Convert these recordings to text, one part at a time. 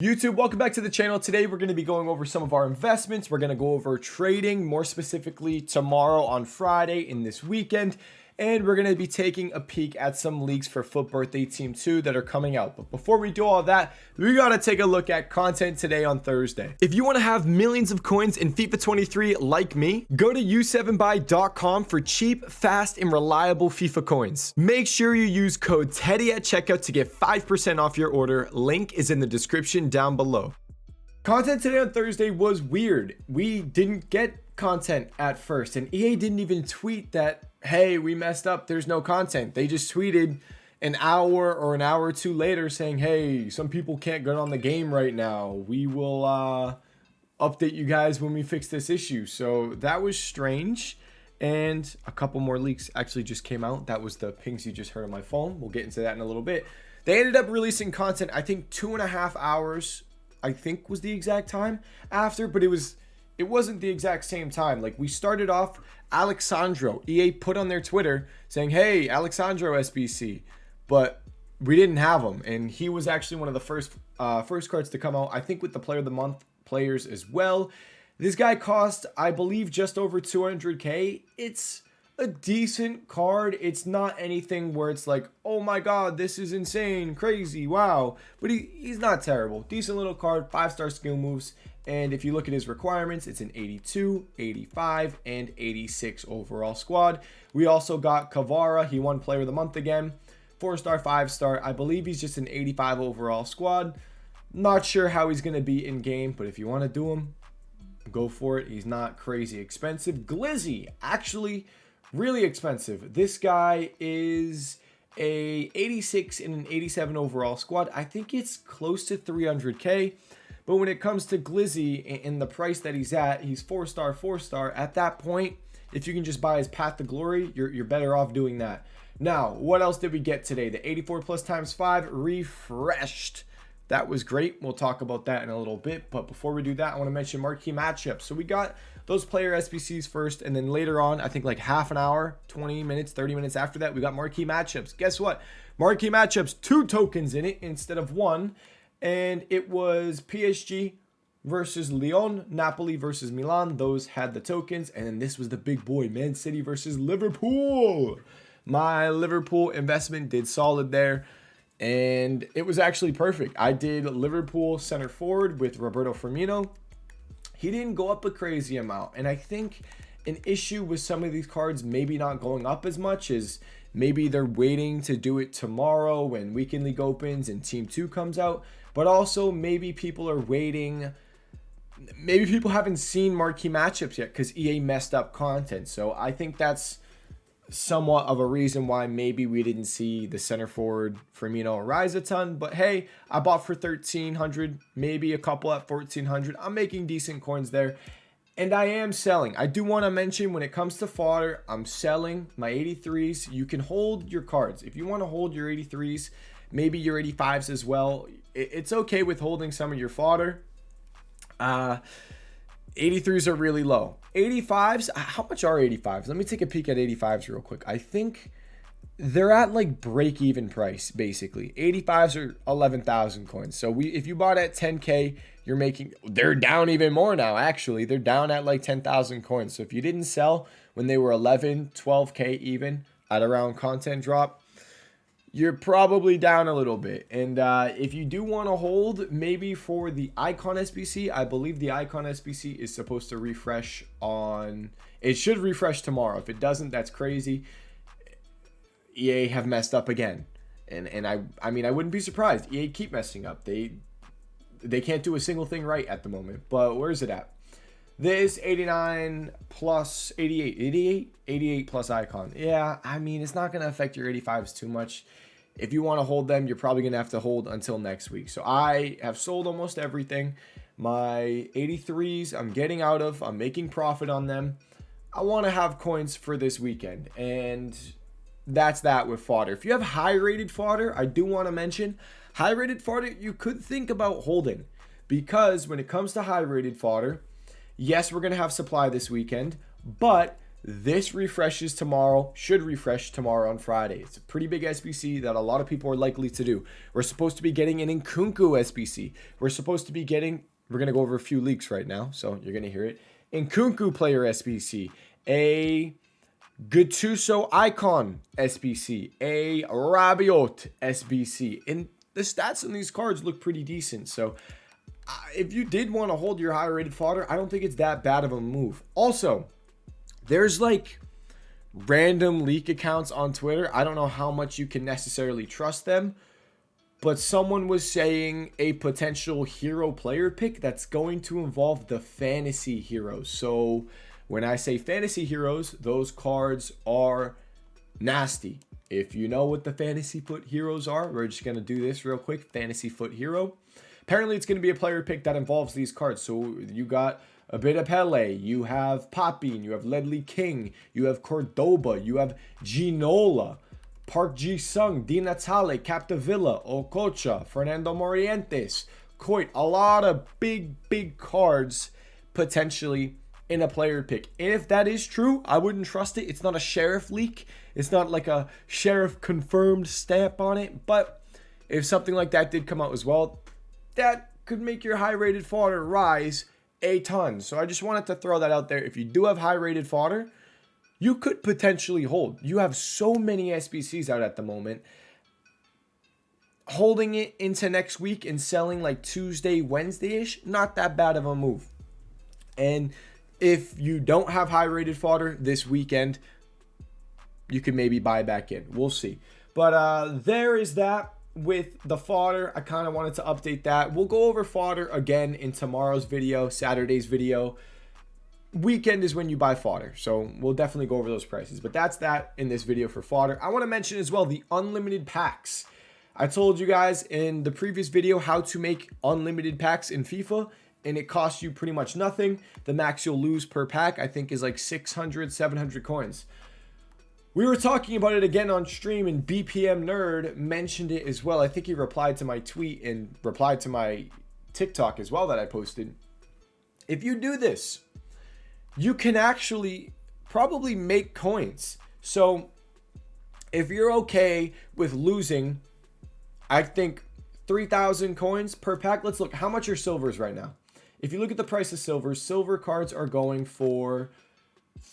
YouTube, welcome back to the channel. Today we're going to be going over some of our investments. We're going to go over trading, more specifically tomorrow on Friday in this weekend. And we're going to be taking a peek at some leagues for FUT Birthday Team 2 that are coming out. But before we do all that, we got to take a look at content today on Thursday. If you want to have millions of coins in FIFA 23 like me, go to u7buy.com for cheap, fast, and reliable FIFA coins. Make sure you use code TEDDY at checkout to get 5% off your order. Link is in the description down below. Content today on Thursday was weird. We didn't get content at first, and EA didn't even tweet that, hey, we messed up, there's no content. They just tweeted an hour or an hour or two later saying, hey, some people can't get on the game right now. We will update you guys when we fix this issue. So that was strange. And a couple more leaks actually just came out. That was the pings you just heard on my phone. We'll get into that in a little bit. They ended up releasing content, I think 2.5 hours, I think was the exact time after, but it wasn't the exact same time. Like, we started off, Alexandro, EA put on their Twitter saying, hey, Alexandro SBC, but we didn't have him, and he was actually one of the first cards to come out, I think with the Player of the Month players as well. This guy cost, I believe, just over 200k. It's a decent card. It's not anything where it's like, oh my god, this is insane, crazy, wow. But he's not terrible. Decent little card, 5-star skill moves. And if you look at his requirements, it's an 82, 85, and 86 overall squad. We also got Kavara. He won Player of the Month again. 4-star, 5-star. I believe he's just an 85 overall squad. Not sure how he's going to be in game, but if you want to do him, go for it. He's not crazy expensive. Glizzy, actually really expensive. This guy is a 86 and an 87 overall squad. I think it's close to 300k. But when it comes to Glizzy and the price that he's at, he's 4-star, 4-star. At that point, if you can just buy his Path to Glory, you're better off doing that. Now, what else did we get today? The 84 plus times 5 refreshed. That was great. We'll talk about that in a little bit. But before we do that, I want to mention marquee matchups. So we got those player SBCs first, and then later on, I think like half an hour, 20 minutes, 30 minutes after that, we got marquee matchups. Guess what? Marquee matchups, 2 tokens in it instead of 1. And it was PSG versus Lyon, Napoli versus Milan. Those had the tokens. And then this was the big boy, Man City versus Liverpool. My Liverpool investment did solid there. And it was actually perfect. I did Liverpool center forward with Roberto Firmino. He didn't go up a crazy amount. And I think an issue with some of these cards maybe not going up as much is maybe they're waiting to do it tomorrow when Weekend League opens and Team 2 comes out. But also maybe people are waiting. Maybe people haven't seen marquee matchups yet because EA messed up content. So I think that's somewhat of a reason why maybe we didn't see the center forward Firmino rise a ton. But hey, I bought for 1,300, maybe a couple at 1,400. I'm making decent coins there. And I am selling. I do want to mention when it comes to fodder, I'm selling my 83s. You can hold your cards. If you want to hold your 83s, maybe your 85s as well, it's okay with holding some of your fodder. 83s are really low. 85s, how much are 85s? Let me take a peek at 85s real quick. I think they're at like break-even price, basically. 85s are 11,000 coins. So if you bought at 10k, you're making, they're down even more now, actually. They're down at like 10,000 coins. So if you didn't sell when they were 11, 12k even at around content drop, you're probably down a little bit. And if you do want to hold, maybe for the Icon SBC, I believe the Icon SBC is supposed to refresh on, it should refresh tomorrow. If it doesn't, that's crazy. EA have messed up again. And I mean, I wouldn't be surprised. EA keep messing up. They can't do a single thing right at the moment. But where is it at? This 89 plus 88 plus Icon. Yeah, I mean, it's not going to affect your 85s too much. If you want to hold them, you're probably going to have to hold until next week. So I have sold almost everything. My 83s, I'm getting out of. I'm making profit on them. I want to have coins for this weekend. And that's that with fodder. If you have high-rated fodder, I do want to mention, high-rated fodder, you could think about holding. Because when it comes to high-rated fodder, yes, we're going to have supply this weekend, but This refreshes tomorrow, should refresh tomorrow on Friday. It's a pretty big SBC that a lot of people are likely to do. We're supposed to be getting an Nkunku SBC. We're supposed to be getting, we're going to go over a few leaks right now, so you're going to hear it. Nkunku player SBC, a Gattuso icon SBC, a Rabiot SBC. And the stats on these cards look pretty decent. So if you did want to hold your higher rated fodder, I don't think it's that bad of a move. Also, there's like random leak accounts on Twitter. I don't know how much you can necessarily trust them, but someone was saying a potential hero player pick that's going to involve the fantasy heroes. So when I say fantasy heroes, those cards are nasty. If you know what the fantasy FUT heroes are, we're just going to do this real quick. Fantasy FUT hero. Apparently, it's going to be a player pick that involves these cards. So you got a bit of Pele, you have Papin, you have Ledley King, you have Cordoba, you have Ginola, Park Ji-sung, Di Natale, Capdevila, Okocha, Fernando Morientes, Coit. A lot of big cards potentially in a player pick. And if that is true, I wouldn't trust it. It's not a sheriff leak. It's not like a sheriff confirmed stamp on it. But if something like that did come out as well, that could make your high rated fodder rise a ton. So I just wanted to throw that out there. If you do have high rated fodder, you could potentially hold. You have so many SBCs out at the moment. Holding it into next week and selling like Tuesday, Wednesday-ish, not that bad of a move. And if you don't have high rated fodder this weekend, you can maybe buy back in. We'll see. But there is that with the fodder. I kind of wanted to update that. We'll go over fodder again in tomorrow's video, Saturday's video. Weekend is when you buy fodder, so we'll definitely go over those prices. But that's that in this video for fodder. I want to mention as well the unlimited packs. I told you guys in the previous video how to make unlimited packs in FIFA, and it costs you pretty much nothing. The max you'll lose per pack, I think, is like 600, 700 coins. We were talking about it again on stream, and BPM Nerd mentioned it as well. I think he replied to my tweet and replied to my TikTok as well that I posted. If you do this, you can actually probably make coins. So if you're okay with losing, I think 3,000 coins per pack. Let's look. How much are silvers right now? If you look at the price of silver cards are going for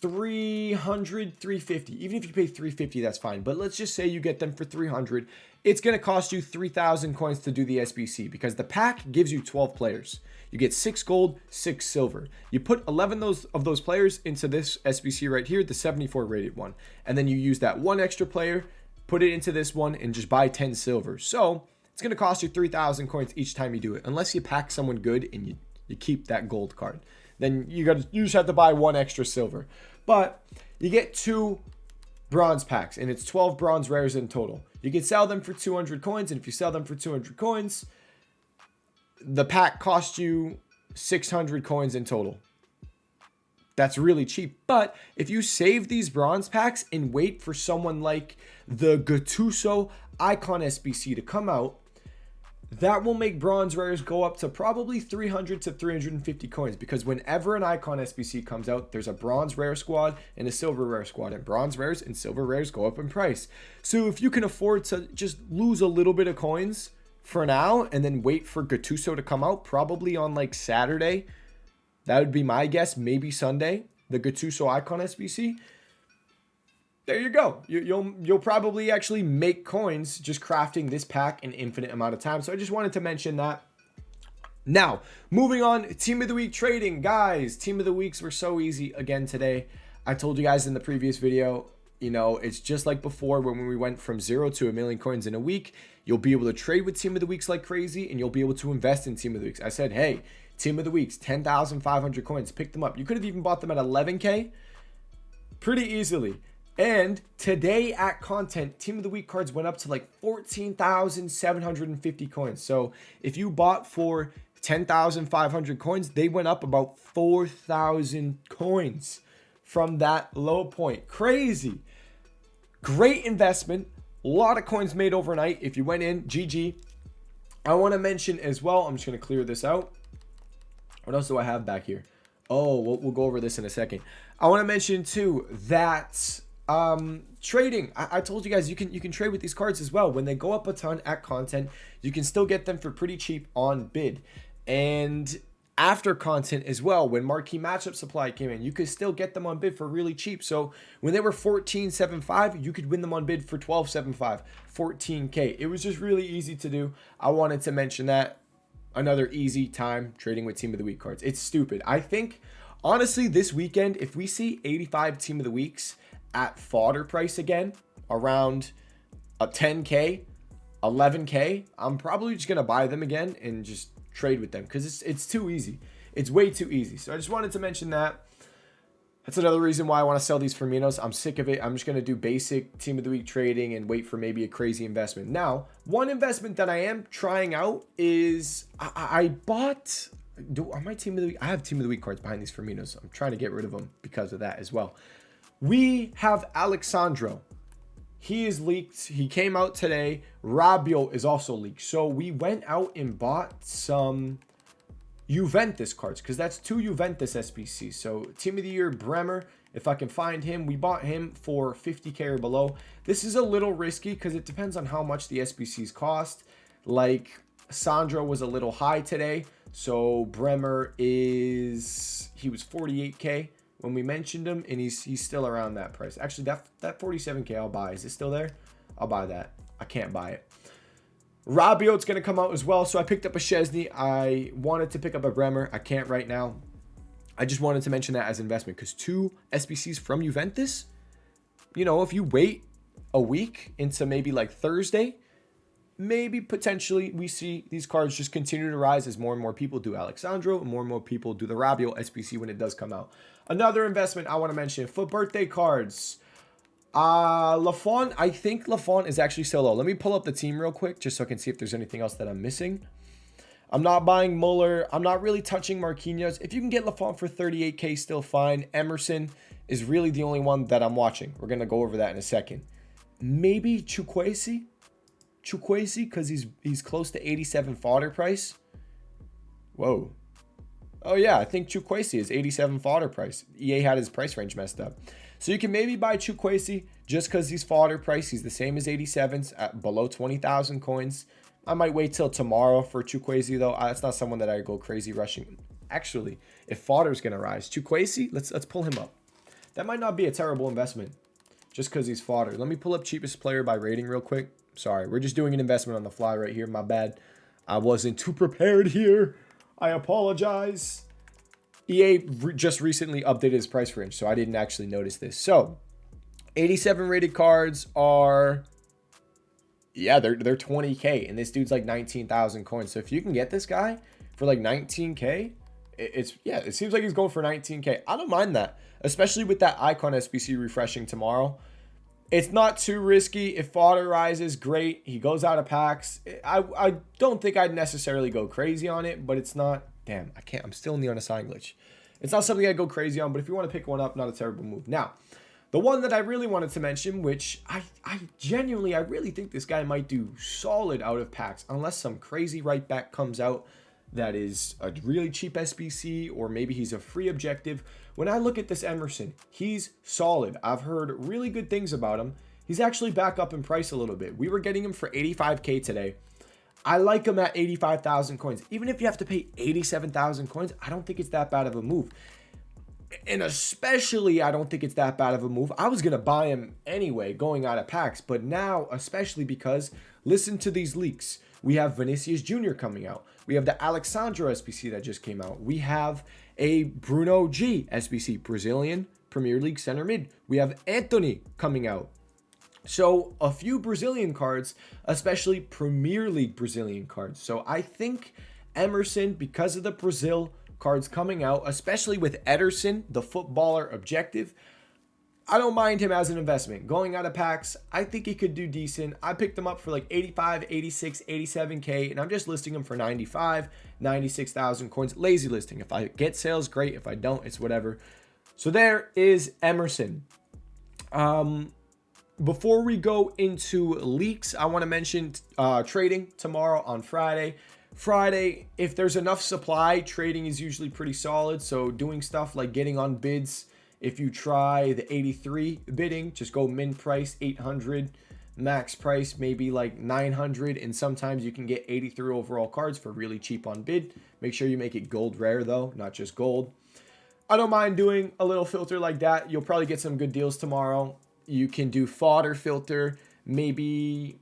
300, 350. Even if you pay 350, that's fine. But let's just say you get them for 300. It's going to cost you 3,000 coins to do the SBC because the pack gives you 12 players. You get 6 gold, 6 silver. You put 11 of those players into this SBC right here, the 74 rated one. And then you use that one extra player, put it into this one, and just buy 10 silver. So it's going to cost you 3,000 coins each time you do it. Unless you pack someone good and you keep that gold card. Then you just have to buy 1 extra silver. But you get 2 bronze packs, and it's 12 bronze rares in total. You can sell them for 200 coins, and if you sell them for 200 coins, the pack costs you 600 coins in total. That's really cheap. But if you save these bronze packs and wait for someone like the Gattuso icon SBC to come out, that will make bronze rares go up to probably 300 to 350 coins, because whenever an icon SBC comes out, there's a bronze rare squad and a silver rare squad, and bronze rares and silver rares go up in price. So if you can afford to just lose a little bit of coins for now and then wait for Gattuso to come out, probably on like Saturday, that would be my guess, maybe Sunday, the Gattuso icon SBC. There you go. You'll probably actually make coins just crafting this pack an infinite amount of time. So I just wanted to mention that. Now, moving on, Team of the Week trading. Guys, Team of the Weeks were so easy again today. I told you guys in the previous video, you know, it's just like before when we went from 0 to 1 million coins in a week. You'll be able to trade with Team of the Weeks like crazy, and you'll be able to invest in Team of the Weeks. I said, hey, Team of the Weeks, 10,500 coins. Pick them up. You could have even bought them at 11K pretty easily. And today at content, Team of the Week cards went up to like 14,750 coins. So if you bought for 10,500 coins, they went up about 4,000 coins from that low point. Crazy. Great investment. A lot of coins made overnight. If you went in, GG. I want to mention as well, I'm just going to clear this out. What else do I have back here? Oh, we'll go over this in a second. I want to mention too that trading. I told you guys you can trade with these cards as well. When they go up a ton at content, you can still get them for pretty cheap on bid. And after content as well, when marquee matchup supply came in, you could still get them on bid for really cheap. So when they were 14.75, you could win them on bid for 12.75, 14K. It was just really easy to do. I wanted to mention that. Another easy time trading with team of the week cards. It's stupid. I think honestly this weekend, if we see 85 team of the weeks at fodder price again, around a 10K, 11K, I'm probably just gonna buy them again and just trade with them because it's too easy. It's way too easy. So I just wanted to mention that. That's another reason why I want to sell these Firminos. I'm sick of it. I'm just going to do basic team of the week trading and wait for maybe a crazy investment. Now, one investment that I am trying out is I bought... on my team of the week, I have team of the week cards behind these Firminos. I'm trying to get rid of them because of that as well. We have Alexandro. He is leaked. He came out today. Rabiot is also leaked. So we went out and bought some Juventus cards because that's 2 Juventus SBCs. So team of the year Bremer, if I can find him, we bought him for 50K or below. This is a little risky because it depends on how much the SBCs cost. Like Sandro was a little high today, so Bremer he was 48K when we mentioned him, and he's still around that price. Actually, that 47K I'll buy. Is it still there? I'll buy that. I can't buy it. Rabiot's going to come out as well, so I picked up a Szczesny. I wanted to pick up a Bremer. I can't right now. I just wanted to mention that as investment because 2 SBCs from Juventus, you know, if you wait a week into maybe like Thursday, maybe potentially we see these cards just continue to rise as more and more people do Alexandro and more people do the Rabiot SBC when it does come out. Another investment I want to mention, FUT birthday cards. Lafont, I think Lafont is actually still low. Let me pull up the team real quick just so I can see if there's anything else that I'm missing. I'm not buying Muller. I'm not really touching Marquinhos. If you can get Lafont for 38K, still fine. Emerson is really the only one that I'm watching. We're going to go over that in a second. Maybe Chukwueze, because he's close to 87 fodder price. Whoa. Oh, yeah, I think Chukwueze is 87 fodder price. EA had his price range messed up. So you can maybe buy Chukwueze just because he's fodder price. He's the same as 87s at below 20,000 coins. I might wait till tomorrow for Chukwueze, though. That's not someone that I go crazy rushing. Actually, if fodder's going to rise, Chukwueze, let's pull him up. That might not be a terrible investment just because he's fodder. Let me pull up cheapest player by rating real quick. Sorry, we're just doing an investment on the fly right here. My bad. I wasn't too prepared here. I apologize. EA just recently updated his price range, so I didn't actually notice this. So, 87 rated cards are, yeah, they're 20K, and this dude's like 19,000 coins. So if you can get this guy for like 19K, it seems like he's going for 19K. I don't mind that, especially with that icon SBC refreshing tomorrow. It's not too risky. If fodder rises, great. He goes out of packs. I don't think I'd necessarily go crazy on it, but it's not. Damn, I can't. I'm still in the unassigned glitch. It's not something I'd go crazy on, but if you want to pick one up, not a terrible move. Now, the one that I really wanted to mention, which I really think this guy might do solid out of packs, unless some crazy right back comes out that is a really cheap SBC, or maybe he's a free objective. When I look at this Emerson, he's solid. I've heard really good things about him. He's actually back up in price a little bit. We were getting him for 85K today. I like him at 85,000 coins. Even if you have to pay 87,000 coins, I don't think it's that bad of a move. And especially, I don't think it's that bad of a move. I was going to buy him anyway, going out of packs. But now, especially because, listen to these leaks. We have Vinicius Jr. coming out. We have the Alexandro SBC that just came out. We have a Bruno G SBC, Brazilian Premier League center mid. We have Anthony coming out. So a few Brazilian cards, especially Premier League Brazilian cards. So I think Emerson, because of the Brazil cards coming out, especially with Ederson, the footballer objective, I don't mind him as an investment. Going out of packs, I think he could do decent. I picked him up for like 85, 86, 87K, and I'm just listing him for 95, 96,000 coins. Lazy listing. If I get sales, great. If I don't, it's whatever. So there is Emerson. Before we go into leaks, I want to mention trading tomorrow on Friday. Friday, if there's enough supply, trading is usually pretty solid. So doing stuff like getting on bids, if you try the 83 bidding, just go min price 800, max price maybe like 900, and sometimes you can get 83 overall cards for really cheap on bid. Make sure you make it gold rare though, not just gold. I don't mind doing a little filter like that. You'll probably get some good deals tomorrow. You can do fodder filter, maybe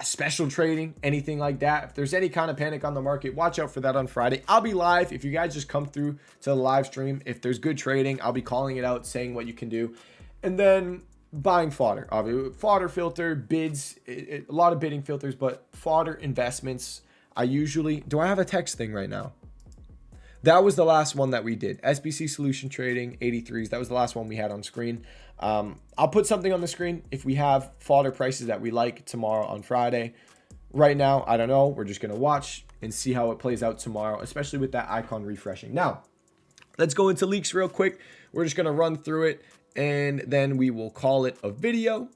special trading, anything like that. If there's any kind of panic on the market, watch out for that on Friday. I'll be live. If you guys just come through to the live stream, if there's good trading, I'll be calling it out, saying what you can do. And then buying fodder, obviously fodder filter, bids, a lot of bidding filters, but fodder investments. I usually, do I have a text thing right now? That was the last one that we did. SBC solution trading 83s. That was the last one we had on screen. I'll put something on the screen if we have fodder prices that we like tomorrow on Friday. Right now, I don't know. We're just going to watch and see how it plays out tomorrow, especially with that icon refreshing. Now, let's go into leaks real quick. We're just going to run through it, and then we will call it a video.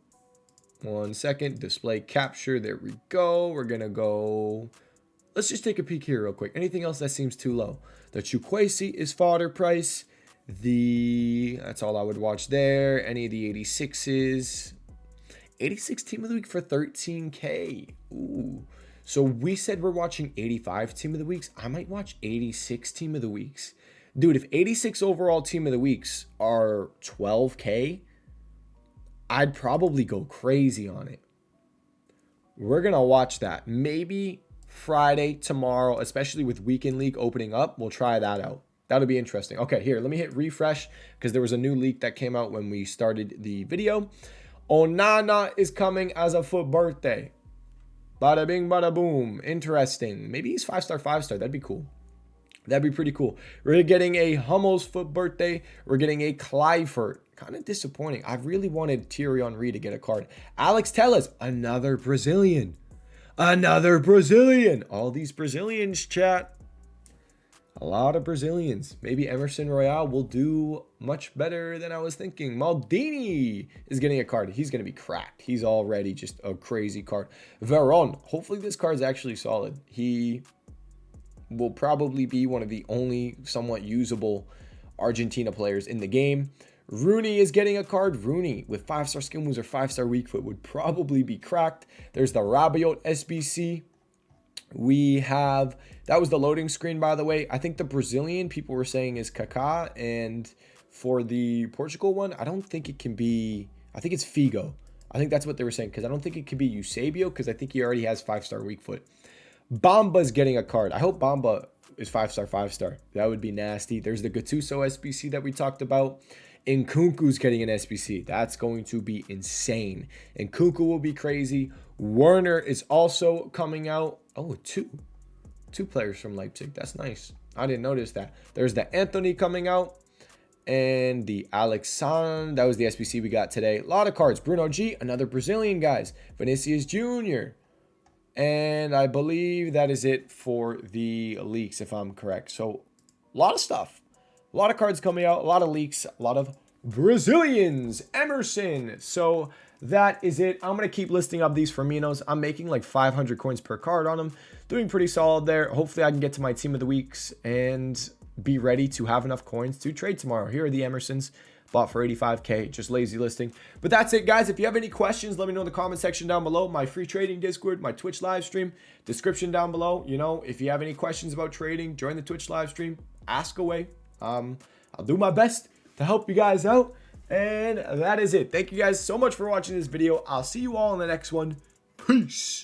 1 second. Display capture. There we go. We're going to go. Let's just take a peek here real quick. Anything else that seems too low? The Chukwueze is fodder price. That's all I would watch there. Any of the 86s. 86 team of the week for 13K. Ooh. So we said we're watching 85 team of the weeks. I might watch 86 team of the weeks. Dude, if 86 overall team of the weeks are 12K, I'd probably go crazy on it. We're going to watch that. Maybe Friday, tomorrow, especially with weekend league opening up, we'll try that out. That'll be interesting. Okay, here, let me hit refresh because there was a new leak that came out when we started the video. Onana is coming as a FUT birthday. Bada bing, bada boom. Interesting. Maybe he's 5-star, 5-star. That'd be cool. That'd be pretty cool. We're getting a Hummels FUT birthday. We're getting a Clivert. Kind of disappointing. I really wanted Thierry Henry to get a card. Alex Telles, another Brazilian. Another Brazilian. All these Brazilians, chat. A lot of Brazilians. Maybe Emerson Royale will do much better than I was thinking. Maldini is getting a card. He's going to be cracked. He's already just a crazy card. Veron. Hopefully this card's actually solid. He will probably be one of the only somewhat usable Argentina players in the game. Rooney is getting a card. Rooney with 5-star skin moves or 5-star weak foot would probably be cracked. There's the Rabiot SBC. We have, that was the loading screen, by the way. I think the Brazilian people were saying is Kaká. And for the Portugal one, I don't think it can be, I think it's Figo. I think that's what they were saying, because I don't think it could be Eusebio, because I think he already has 5-star weak foot. Bamba's getting a card. I hope Bamba is 5-star, 5-star. That would be nasty. There's the Gattuso SBC that we talked about. Nkunku's getting an SBC. That's going to be insane. Nkunku will be crazy. Werner is also coming out. Oh, two players from Leipzig. That's nice. I didn't notice that. There's the Anthony coming out. And the Alexandre. That was the SBC we got today. A lot of cards. Bruno G. Another Brazilian, guys. Vinicius Jr. And I believe that is it for the leaks, if I'm correct. So, a lot of stuff. A lot of cards coming out, a lot of leaks, a lot of Brazilians. Emerson. So that is it. I'm going to keep listing up these Firminos. I'm making like 500 coins per card on them. Doing pretty solid there. Hopefully I can get to my team of the weeks and be ready to have enough coins to trade tomorrow. Here are the Emersons. Bought for 85K. Just lazy listing. But that's it, guys. If you have any questions, let me know in the comment section down below. My free trading Discord, my Twitch live stream, description down below. You know, if you have any questions about trading, join the Twitch live stream. Ask away. I'll do my best to help you guys out. And that is it. Thank you guys so much for watching this video. I'll see you all in the next one. Peace.